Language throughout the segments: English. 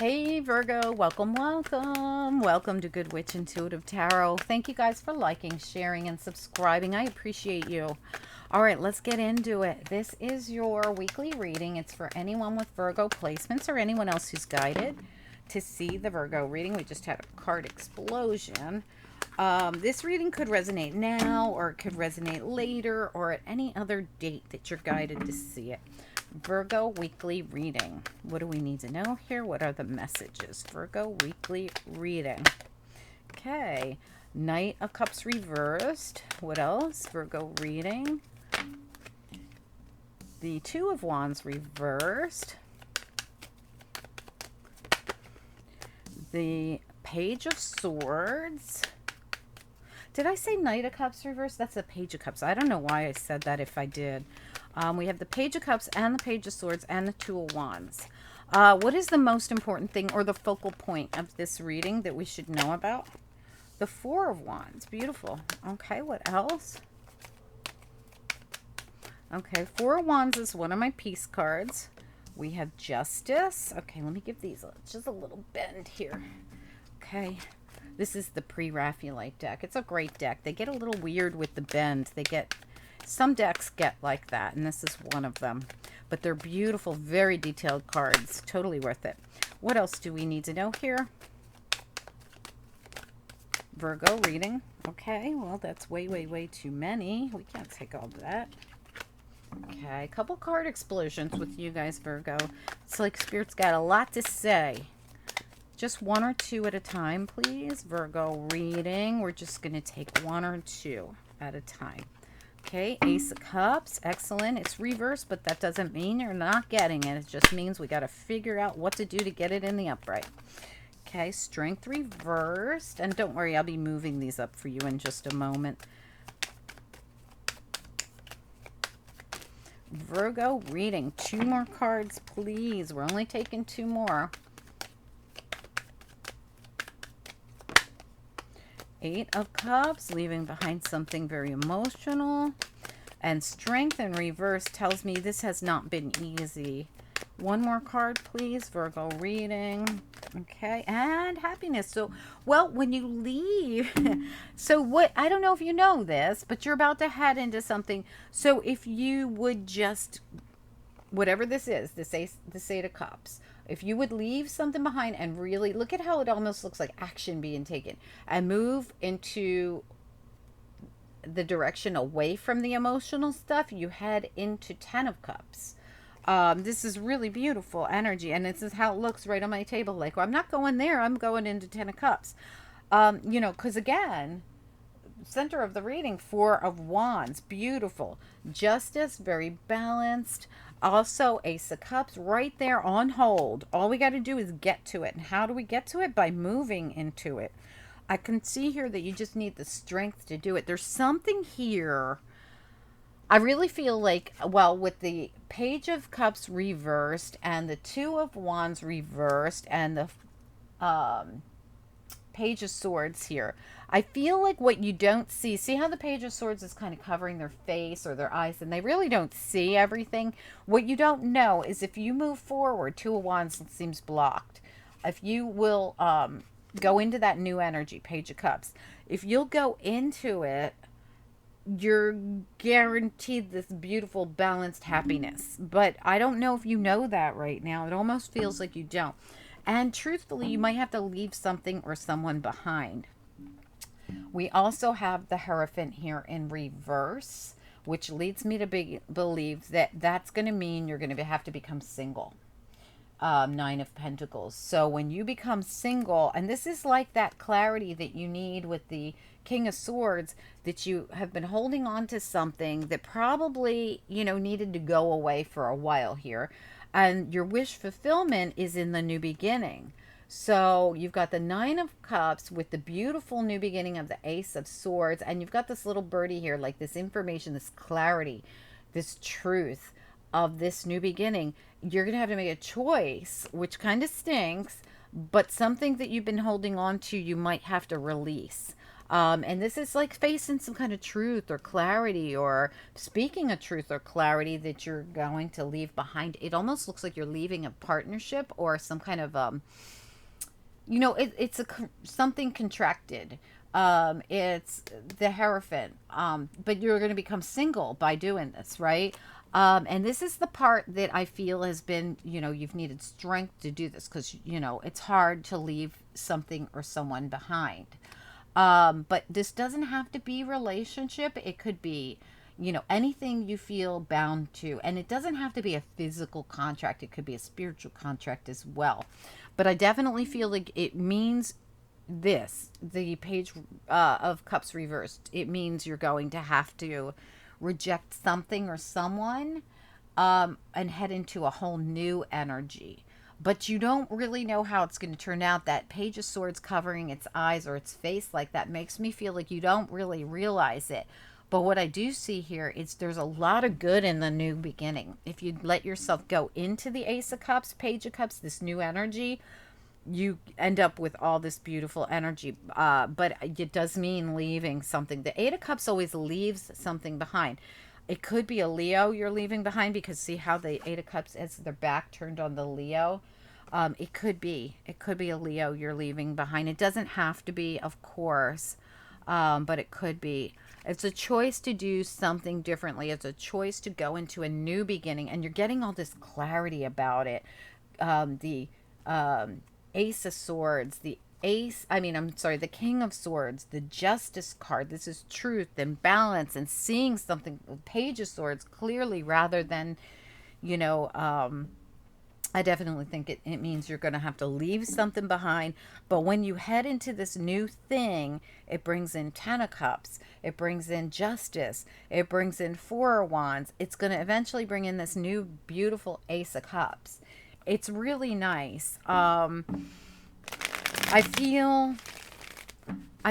Hey Virgo, welcome to Good Witch Intuitive Tarot. Thank you guys for liking, sharing, and subscribing. I appreciate you. All right, let's get into it. This is your weekly reading. It's for anyone with Virgo placements or anyone else who's guided to see the Virgo reading. We just had a card explosion. This reading could resonate now, or it could resonate later, or at any other date that you're guided to see it. Virgo weekly reading. What do we need to know here? What are the messages? Virgo weekly reading. Okay. Knight of Cups reversed. What else? Virgo reading. The Two of Wands reversed. The Page of Swords. Did I say Knight of Cups reversed? That's the Page of Cups. I don't know why I said that if I did. We have the Page of Cups and the Page of Swords and the Two of Wands. What is the most important thing or the focal point of this reading that we should know about? The Four of Wands. Beautiful. Okay, what else? Okay, Four of Wands is one of my peace cards. We have Justice. Okay, let me give these just a little bend here. Okay. This is the pre-Raphaelite deck. It's a great deck. They get a little weird with the bend. Some decks get like that, and this is one of them. But they're beautiful, very detailed cards. Totally worth it. What else do we need to know here? Virgo reading. Okay, well, that's way too many. We can't take all of that. Okay, a couple card explosions with you guys, Virgo. It's like Spirit's got a lot to say. Just one or two at a time, please. Virgo reading. We're just going to take one or two at a time. Okay, Ace of Cups. Excellent. It's reversed, but that doesn't mean you're not getting it. It just means we got to figure out what to do to get it in the upright. Okay, Strength reversed. And don't worry, I'll be moving these up for you in just a moment. Virgo reading. Two more cards, please. We're only taking two more. Eight of Cups, leaving behind something very emotional. And Strength in reverse tells me this has not been easy. One more card, please. Virgo reading. Okay, and Happiness. So, well, when you leave, so what, I don't know if you know this, but you're about to head into something. So if you would just, whatever this is, this Eight of Cups, if you would leave something behind and really look at how it almost looks like action being taken and move into the direction away from the emotional stuff, you head into 10 of Cups. This is really beautiful energy, and this is how it looks right on my table. Like, well, I'm not going there, I'm going into 10 of Cups. Because again, center of the reading, Four of Wands, beautiful. Justice, very balanced. Also, Ace of Cups right there on hold. All we got to do is get to it. And how do we get to it? By moving into it. I can see here that you just need the strength to do it. There's something here. I really feel like, well, with the Page of Cups reversed and the Two of Wands reversed and the Page of Swords here, I feel like what you don't see how the Page of Swords is kind of covering their face or their eyes, and they really don't see everything. What you don't know is if you move forward, Two of Wands seems blocked. If you will go into that new energy, Page of Cups, if you'll go into it, you're guaranteed this beautiful balanced happiness. But I don't know if you know that right now. It almost feels like you don't. And truthfully, you might have to leave something or someone behind. We also have the Hierophant here in reverse, which leads me to believe that that's going to mean you're going to have to become single. Nine of Pentacles. So when you become single, and this is like that clarity that you need with the King of Swords, that you have been holding on to something that probably, needed to go away for a while here. And your wish fulfillment is in the new beginning. So you've got the Nine of Cups with the beautiful new beginning of the Ace of Swords. And you've got this little birdie here, like this information, this clarity, this truth of this new beginning. You're going to have to make a choice, which kind of stinks, but something that you've been holding on to, you might have to release. And this is like facing some kind of truth or clarity, or speaking a truth or clarity that you're going to leave behind. It almost looks like you're leaving a partnership or some kind of it's something contracted. It's the Hierophant. But you're going to become single by doing this, right? And this is the part that I feel has been, you've needed strength to do this, because, it's hard to leave something or someone behind. But this doesn't have to be relationship. It could be, anything you feel bound to. And it doesn't have to be a physical contract. It could be a spiritual contract as well. But I definitely feel like it means this, the Page of Cups reversed. It means you're going to have to reject something or someone, and head into a whole new energy. But you don't really know how it's going to turn out. That Page of Swords covering its eyes or its face like that makes me feel like you don't really realize it. But what I do see here is there's a lot of good in the new beginning. If you let yourself go into the Ace of Cups, Page of Cups, this new energy, you end up with all this beautiful energy. But it does mean leaving something. The Eight of Cups always leaves something behind. It could be a Leo you're leaving behind, because see how the Eight of Cups has their back turned on the Leo. It could be a Leo you're leaving behind. It doesn't have to be, of course, but it could be. It's a choice to do something differently. It's a choice to go into a new beginning, and you're getting all this clarity about it. The Ace of Swords, the the King of Swords, the Justice card. This is truth and balance and seeing something. Page of Swords clearly, rather than, I definitely think it means you're going to have to leave something behind. But when you head into this new thing, it brings in Ten of Cups. It brings in Justice. It brings in Four of Wands. It's going to eventually bring in this new beautiful Ace of Cups. It's really nice. I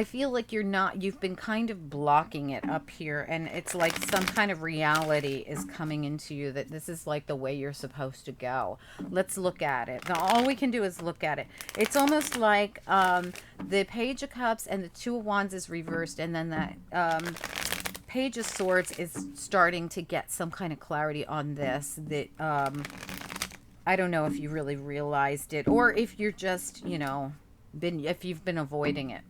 feel like you've been kind of blocking it up here, and it's like some kind of reality is coming into you that this is like the way you're supposed to go. Let's look at it. Now, all we can do is look at it. It's almost like the Page of Cups and the Two of Wands is reversed, and then that Page of Swords is starting to get some kind of clarity on this, that I don't know if you really realized it, or if you're just, if you've been avoiding it.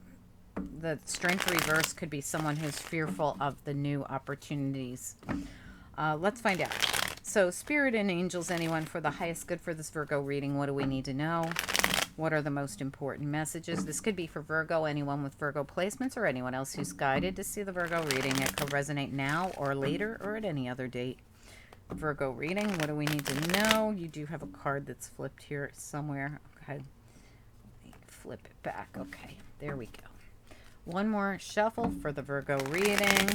The Strength reverse could be someone who's fearful of the new opportunities. Let's find out. So, Spirit and Angels, anyone for the highest good for this Virgo reading, what do we need to know? What are the most important messages? This could be for Virgo, anyone with Virgo placements, or anyone else who's guided to see the Virgo reading. It could resonate now or later or at any other date. Virgo reading, what do we need to know? You do have a card that's flipped here somewhere. Okay. Let me flip it back. Okay, there we go. One more shuffle for the Virgo reading.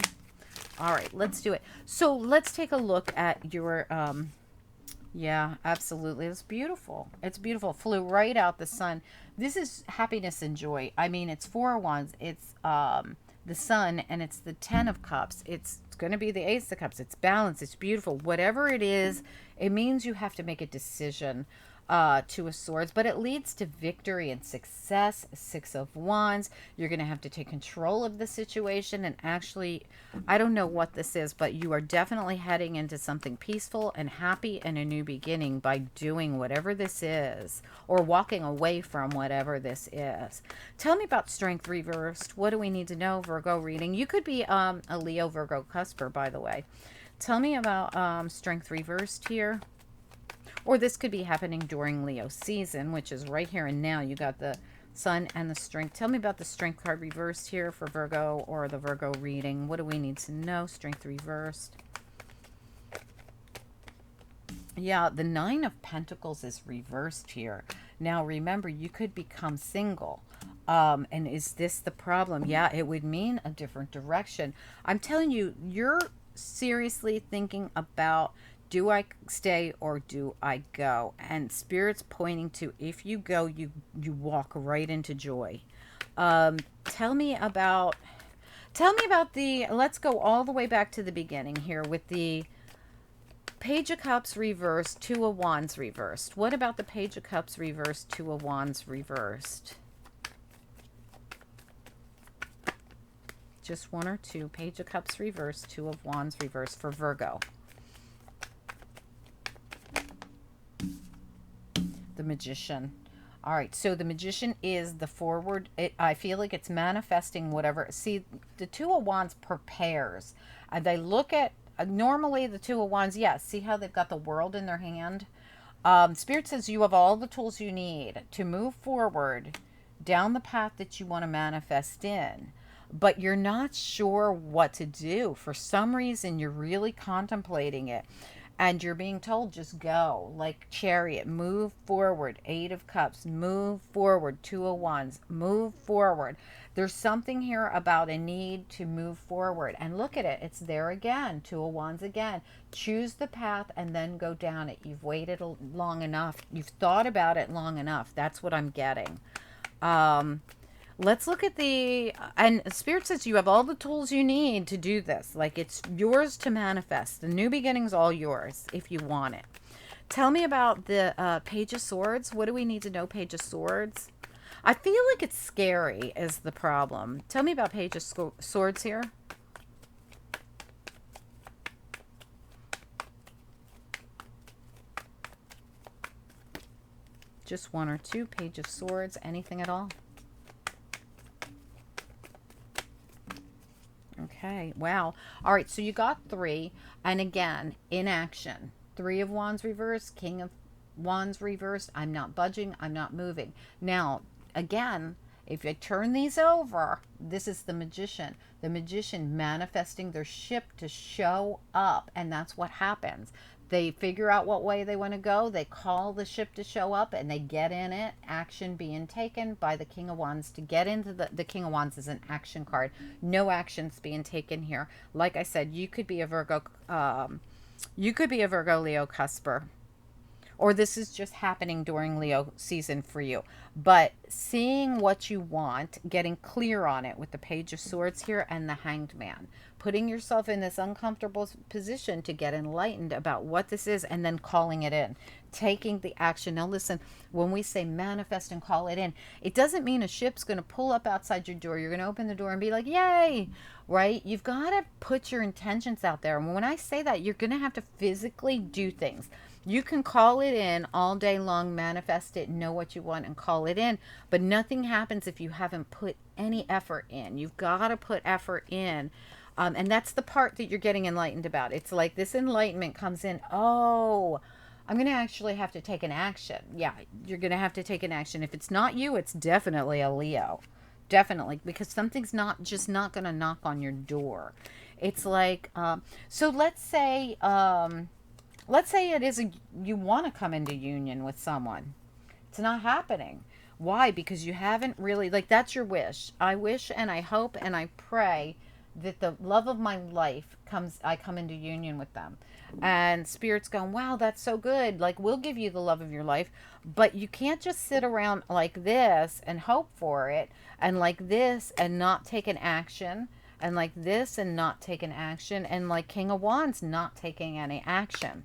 All right, let's do it. So let's take a look at your, yeah, absolutely. It's beautiful. It's beautiful. Flew right out the sun. This is happiness and joy. I mean, it's Four of Wands. It's the Sun, and it's the Ten of Cups. It's going to be the Ace of Cups. It's balance. It's beautiful. Whatever it is, it means you have to make a decision. Two of Swords, but it leads to victory and success. Six of Wands, you're going to have to take control of the situation, and actually, I don't know what this is, but you are definitely heading into something peaceful and happy and a new beginning by doing whatever this is, or walking away from whatever this is. Tell me about Strength reversed. What do we need to know, Virgo reading? You could be a Leo Virgo cusper, by the way. Tell me about Strength reversed here. Or this could be happening during Leo season, which is right here and now. You got the Sun and the Strength. Tell me about the Strength card reversed here for Virgo, or the Virgo reading. What do we need to know? Strength reversed. Yeah, the Nine of Pentacles is reversed here. Now, remember, you could become single. And is this the problem? Yeah, it would mean a different direction. I'm telling you, you're seriously thinking about, do I stay or do I go? And Spirit's pointing to, if you go, you walk right into joy. Tell me about let's go all the way back to the beginning here with the Page of Cups reversed, Two of Wands reversed. What about the Page of Cups reversed, Two of Wands reversed? Just one or two. Page of Cups reverse, Two of Wands reverse for Virgo. The Magician. All right, so the Magician is the forward. I feel like it's manifesting whatever. See, the Two of Wands prepares. They look at, normally the Two of Wands, yes, see how they've got the world in their hand? Spirit says you have all the tools you need to move forward down the path that you want to manifest in, but you're not sure what to do. For some reason, you're really contemplating it. And you're being told, just go. Like Chariot, move forward. Eight of Cups, move forward. Two of Wands, move forward. There's something here about a need to move forward. And look at it. It's there again. Two of Wands again. Choose the path and then go down it. You've waited long enough. You've thought about it long enough. That's what I'm getting. Let's look at and Spirit says you have all the tools you need to do this. Like, it's yours to manifest. The new beginning's all yours if you want it. Tell me about the Page of Swords. What do we need to know, Page of Swords? I feel like it's scary is the problem. Tell me about Page of Swords here. Just one or two. Page of Swords. Anything at all? Okay, wow. All right, so you got three. And again, inaction. Three of Wands reversed, King of Wands reversed. I'm not budging, I'm not moving. Now, again, if I turn these over, this is the Magician. The Magician manifesting their ship to show up. And that's what happens. They figure out what way they want to go. They call the ship to show up and they get in it. Action being taken by the King of Wands. To get into the King of Wands is an action card. No actions being taken here. Like I said, you could be a Virgo, Leo cusper. Or this is just happening during Leo season for you. But seeing what you want, getting clear on it with the Page of Swords here and the Hanged Man. Putting yourself in this uncomfortable position to get enlightened about what this is and then calling it in. Taking the action. Now listen, when we say manifest and call it in, it doesn't mean a ship's going to pull up outside your door. You're going to open the door and be like, yay, right? You've got to put your intentions out there. And when I say that, you're going to have to physically do things. You can call it in all day long, manifest it, know what you want and call it in, but nothing happens if you haven't put any effort in. You've got to put effort in. And that's the part that you're getting enlightened about. It's like this enlightenment comes in, oh, I'm going to actually have to take an action. Yeah, you're going to have to take an action. If it's not you, it's definitely a Leo. Definitely, because something's not going to knock on your door. It's like, so let's say it is you want to come into union with someone. It's not happening. Why? Because you haven't really, like, that's your wish. I wish and I hope and I pray that the love of my life I come into union with them. And Spirit's going, wow, that's so good. Like, we'll give you the love of your life, but you can't just sit around like this and hope for it, and like this and not take an action, and like this and not take an action, and like King of Wands not taking any action.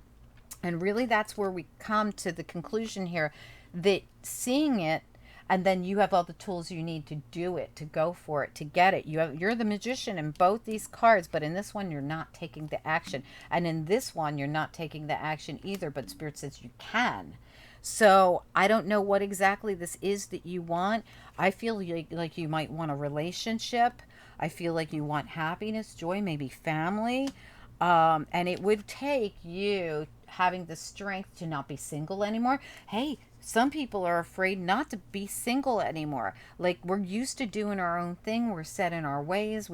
And really that's where we come to the conclusion here, that seeing it, and then you have all the tools you need to do it, to go for it, to get it. You're the Magician in both these cards, but in this one, you're not taking the action. And in this one, you're not taking the action either, but Spirit says you can. So I don't know what exactly this is that you want. I feel like you might want a relationship. I feel like you want happiness, joy, maybe family. And it would take you having the strength to not be single anymore. Hey, some people are afraid not to be single anymore. Like, we're used to doing our own thing. We're set in our ways.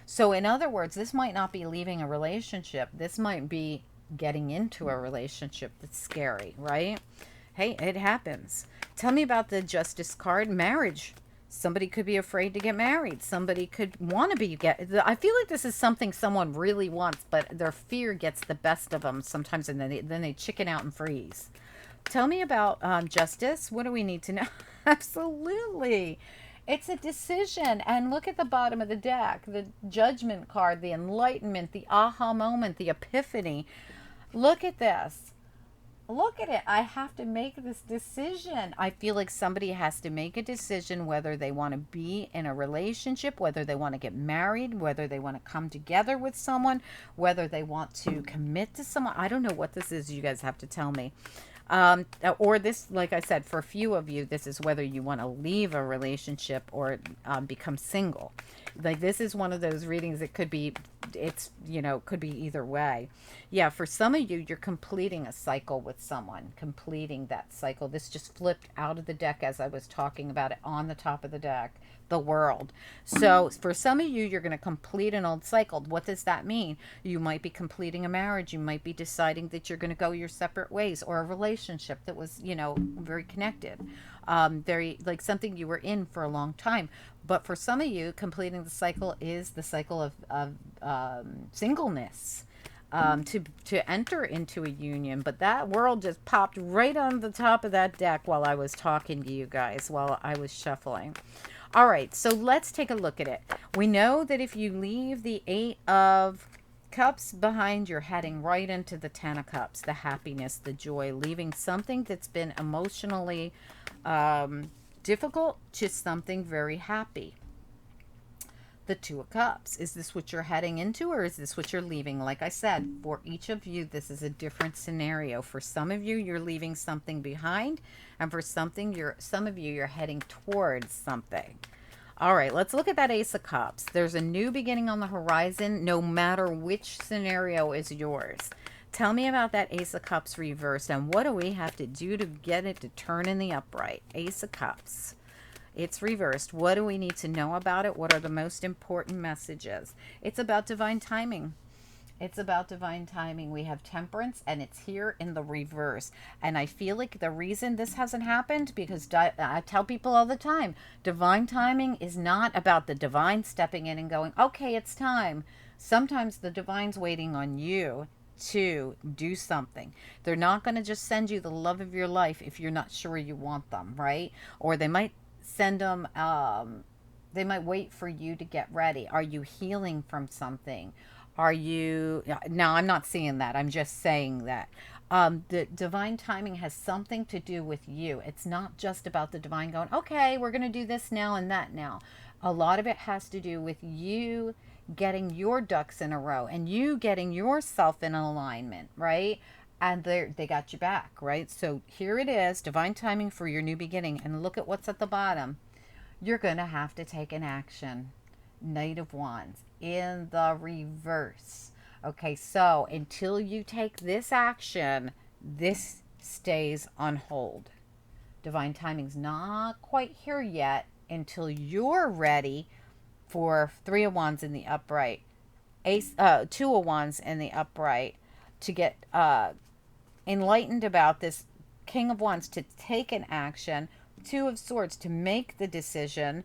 So in other words, this might not be leaving a relationship. This might be getting into a relationship that's scary, right? Hey, it happens. Tell me about the Justice card. Marriage. Somebody could be afraid to get married. Somebody could want to I feel like this is something someone really wants, but their fear gets the best of them sometimes, and then they chicken out and freeze. Tell me about justice. What do we need to know? Absolutely. It's a decision. And look at the bottom of the deck. The Judgment card, the enlightenment, the aha moment, the epiphany. Look at this. Look at it. I have to make this decision. I feel like somebody has to make a decision whether they want to be in a relationship, whether they want to get married, whether they want to come together with someone, whether they want to commit to someone. I don't know what this is. You guys have to tell me. Or this, like I said, for a few of you, this is whether you want to leave a relationship or become single. Like this is one of those readings that could be, it's, could be either way. Yeah, for some of you, you're completing a cycle with someone, completing that cycle. This just flipped out of the deck as I was talking about it on the top of the deck, the world. So for some of you, you're going to complete an old cycle. What does that mean? You might be completing a marriage. You might be deciding that you're going to go your separate ways, or a relationship that was, very connected. Very like something you were in for a long time. But for some of you, completing the cycle is the cycle of singleness, to enter into a union. But that world just popped right on the top of that deck while I was talking to you guys, while I was shuffling. All right, so let's take a look at it. We know that if you leave the 8 of Cups behind, you're heading right into the 10 of Cups, the happiness, the joy, leaving something that's been emotionally difficult to something very happy. The 2 of Cups. Is this what you're heading into, or is this what you're leaving? Like I said, for each of you, this is a different scenario. For some of you, you're leaving something behind, and for some of you, you're heading towards something. All right, let's look at that Ace of Cups. There's a new beginning on the horizon, no matter which scenario is yours. Tell me about that Ace of Cups reversed, and what do we have to do to get it to turn in the upright? Ace of Cups. It's reversed. What do we need to know about it? What are the most important messages? It's about divine timing. It's about divine timing. We have Temperance, and it's here in the reverse. And I feel like the reason this hasn't happened, because I tell people all the time, divine timing is not about the divine stepping in and going, okay, it's time. Sometimes the divine's waiting on you to do something. They're not going to just send you the love of your life if you're not sure you want them, right? Or they might send them, they might wait for you to get ready. Are you healing from something? Are you, now I'm not seeing that. I'm just saying that. The divine timing has something to do with you. It's not just about the divine going, okay, we're going to do this now and that now. A lot of it has to do with you getting your ducks in a row and you getting yourself in alignment, right? And they got you back, right? So here it is, divine timing for your new beginning. And look at what's at the bottom. You're going to have to take an action. Knight of Wands in the reverse. Okay, so until you take this action, this stays on hold. Divine timing's not quite here yet until you're ready for 3 of Wands in the upright, 2 of Wands in the upright, to get enlightened about this King of Wands, to take an action, 2 of Swords to make the decision,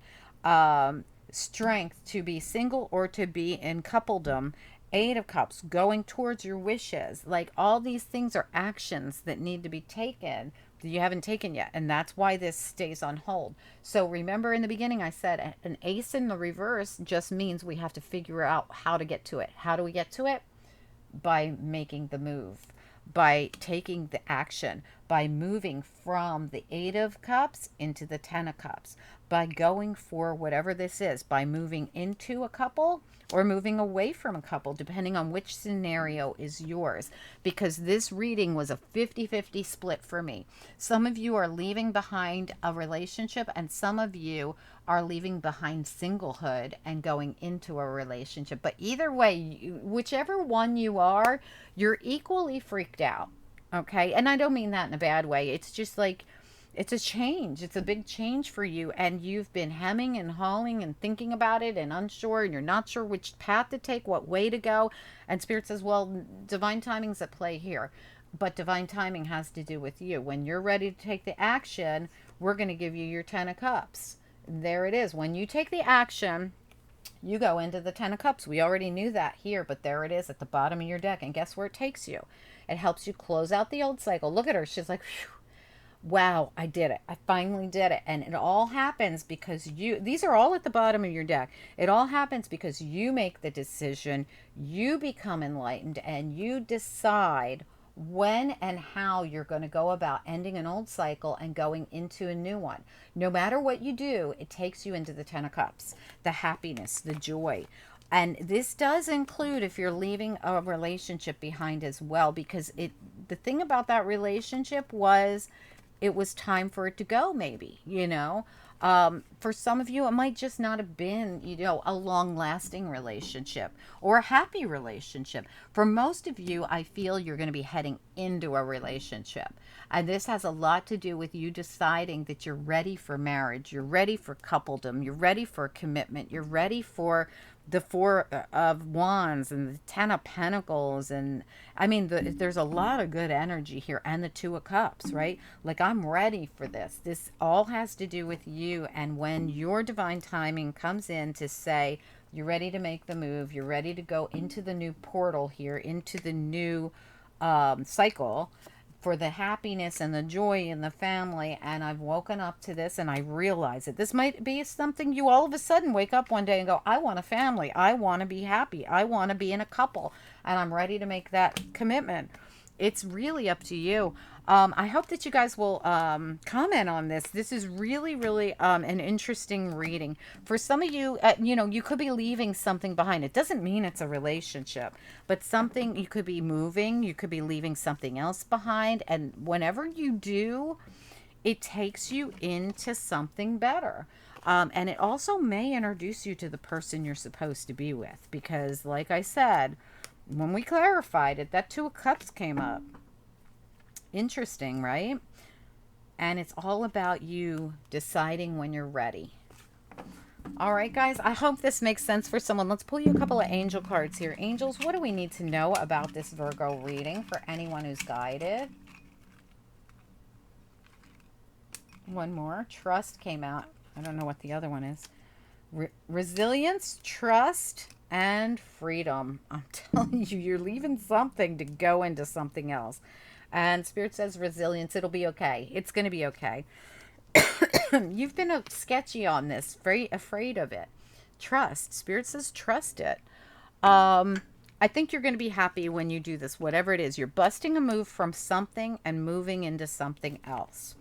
strength to be single or to be in coupledom, 8 of Cups going towards your wishes. Like all these things are actions that need to be taken that you haven't taken yet, and that's why this stays on hold. So remember in the beginning I said an ace in the reverse just means we have to figure out how to get to it. How do we get to it? By making the move, by taking the action, by moving from the 8 of Cups into the 10 of Cups, by going for whatever this is, by moving into a couple or moving away from a couple, depending on which scenario is yours. Because this reading was a 50-50 split for me. Some of you are leaving behind a relationship, and some of you are leaving behind singlehood and going into a relationship. But either way, whichever one you are, you're equally freaked out. Okay? And I don't mean that in a bad way. It's just like, it's a change. It's a big change for you. And you've been hemming and hawing and thinking about it and unsure, and you're not sure which path to take, what way to go. And Spirit says, well, divine timing's at play here. But divine timing has to do with you. When you're ready to take the action, we're going to give you your 10 of Cups. There it is. When you take the action, you go into the 10 of Cups. We already knew that here, but there it is at the bottom of your deck. And guess where it takes you? It helps you close out the old cycle. Look at her. She's like, phew. Wow, I did it. I finally did it. And it all happens because these are all at the bottom of your deck. It all happens because you make the decision, you become enlightened, and you decide when and how you're going to go about ending an old cycle and going into a new one. No matter what you do, it takes you into the 10 of cups, the happiness, the joy. And this does include if you're leaving a relationship behind as well, because the thing about that relationship was it was time for it to go, maybe, for some of you, it might just not have been, a long lasting relationship or a happy relationship. For most of you, I feel you're going to be heading into a relationship. And this has a lot to do with you deciding that you're ready for marriage, you're ready for coupledom, you're ready for commitment, you're ready for the Four of Wands and the Ten of Pentacles. And I mean, there's a lot of good energy here, and the Two of Cups, right? Like, I'm ready for this. This all has to do with you. And when your divine timing comes in to say, you're ready to make the move, you're ready to go into the new portal here, into the new cycle, for the happiness and the joy in the family. And I've woken up to this, and I realize that this might be something you all of a sudden wake up one day and go, I want a family. I want to be happy. I want to be in a couple, and I'm ready to make that commitment. It's really up to you. I hope that you guys will comment on this. This is really, really an interesting reading. For some of you, you could be leaving something behind. It doesn't mean it's a relationship, but something, you could be moving, you could be leaving something else behind. And whenever you do, it takes you into something better. And it also may introduce you to the person you're supposed to be with. Because, like I said, when we clarified it, that Two of Cups came up. Interesting, right? And it's all about you deciding when you're ready. All right, guys, I hope this makes sense for someone. Let's pull you a couple of angel cards here. Angels, what do we need to know about this Virgo reading for anyone who's guided? One more. Trust came out. I don't know what the other one is. Resilience, trust, and freedom. I'm telling you, you're leaving something to go into something else. And Spirit says resilience. It'll be okay. It's going to be okay. You've been sketchy on this, very afraid of it. Trust. Spirit says trust it. I think you're going to be happy when you do this, whatever it is. You're busting a move from something and moving into something else.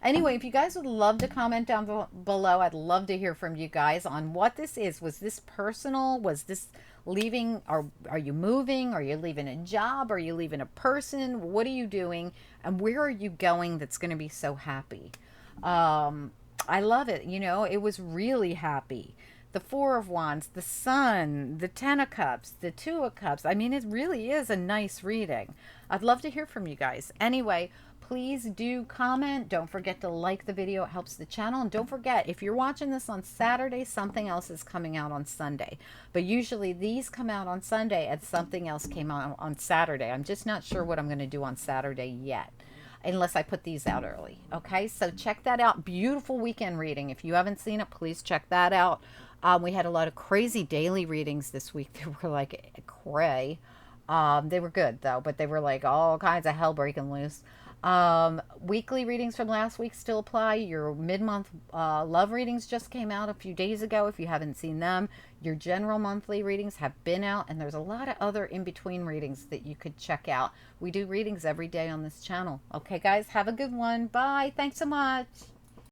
Anyway, if you guys would love to comment down below, I'd love to hear from you guys on what this is. Was this personal? Was this leaving? Are you moving? Are you leaving a job? Are you leaving a person? What are you doing? And where are you going that's going to be so happy? I love it. It was really happy. The Four of Wands, the Sun, the Ten of Cups, the Two of Cups. I mean, it really is a nice reading. I'd love to hear from you guys. Anyway, please do comment. Don't forget to like the video. It helps the channel. And don't forget, if you're watching this on Saturday, something else is coming out on Sunday. But usually these come out on Sunday and something else came out on Saturday. I'm just not sure what I'm going to do on Saturday yet, unless I put these out early. Okay, so check that out. Beautiful weekend reading. If you haven't seen it, please check that out. We had a lot of crazy daily readings this week. They were like cray. They were good though, but they were like all kinds of hell breaking loose. Weekly readings from last week still apply. Your mid-month love readings just came out a few days ago if you haven't seen them. Your general monthly readings have been out, and there's a lot of other in-between readings that you could check out. We do readings every day on this channel. Okay, guys, have a good one. Bye. Thanks so much.